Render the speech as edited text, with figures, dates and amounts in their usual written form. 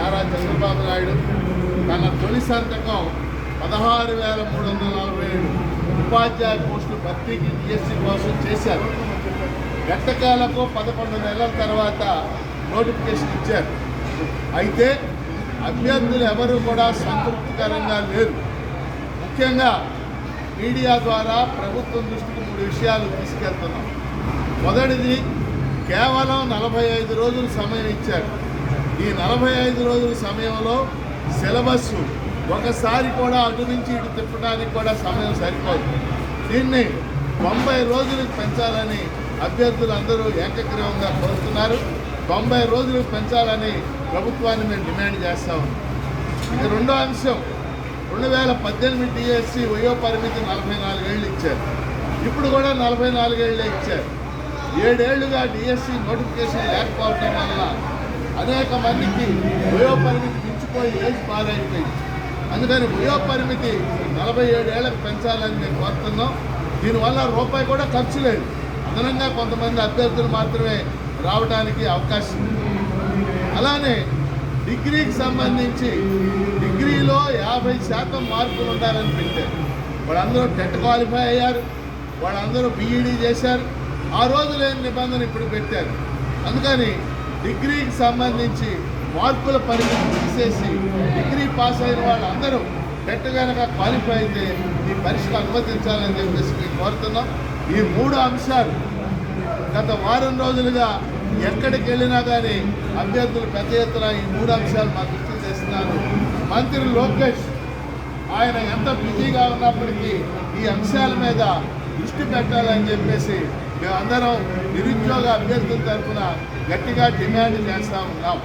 నారా చంద్రబాబు నాయుడు తన తొలి సంతకం 16,347 ఉపాధ్యాయ పోస్టులు భర్తీకి డిఎస్సి కోసం చేశారు. గట్టకాలకు 11 నెలల తర్వాత నోటిఫికేషన్ ఇచ్చారు. అయితే అభ్యర్థులు ఎవరు కూడా సంతృప్తికరంగా లేరు. ముఖ్యంగా మీడియా ద్వారా ప్రభుత్వం దృష్టికి 3 విషయాలు తీసుకెళ్తున్నాం. మొదటిది, కేవలం 45 రోజులు సమయం ఇచ్చారు. ఈ 45 రోజుల సమయంలో సిలబస్ ఒకసారి కూడా అటు నుంచి ఇటు తిప్పడానికి కూడా సమయం సరిపోదు. దీన్ని 90 రోజులకు పెంచాలని అభ్యర్థులు అందరూ ఏకగ్రీవంగా కోరుతున్నారు. 90 రోజులకు పెంచాలని ప్రభుత్వాన్ని మేము డిమాండ్ చేస్తా ఉన్నాం. ఇక రెండో అంశం, 2018 డిఎస్సి వయో పరిమితి 44 ఏళ్ళు ఇచ్చారు. ఇప్పుడు కూడా 44 ఏళ్ళే ఇచ్చారు. 7 ఏళ్లుగా డిఎస్సి నోటిఫికేషన్ లేకపోవడం వల్ల అనేక మందికి వయో పరిమితి మించిపోయి ఏజ్ పారైపోయింది. అందుకని వయో పరిమితి 47 ఏళ్లకు పెంచాలని మేము కోరుతున్నాం. దీనివల్ల రూపాయి కూడా ఖర్చు లేదు. అదనంగా కొంతమంది అభ్యర్థులు మాత్రమే రావడానికి అవకాశం ఉంది. అలానే డిగ్రీకి సంబంధించి డిగ్రీలో 50% మార్కులు ఉండాలని పెట్టారు. వాళ్ళందరూ టెట్ క్వాలిఫై అయ్యారు, వాళ్ళందరూ బీఈడీ చేశారు. ఆ రోజు లేని నిబంధన ఇప్పుడు పెట్టారు. అందుకని డిగ్రీకి సంబంధించి మార్కుల పరిమితి తీసేసి డిగ్రీ పాస్ అయిన వాళ్ళందరూ టెట్ కనుక క్వాలిఫై అయితే ఈ పరీక్షకు అనుమతించాలని చెప్పేసి మేము కోరుతున్నాం. ఈ 3 అంశాలు గత వారం రోజులుగా ఎక్కడికి వెళ్ళినా కానీ అభ్యర్థులు పెద్ద ఎత్తున ఈ 3 అంశాలు మా దృష్టి చేస్తున్నారు. మంత్రి లోకేష్ ఆయన ఎంత బిజీగా ఉన్నప్పటికీ ఈ అంశాల మీద దృష్టి పెట్టాలని చెప్పేసి మేమందరం నిరుద్యోగ అభ్యర్థుల తరఫున గట్టిగా డిమాండ్ చేస్తూ ఉన్నాం.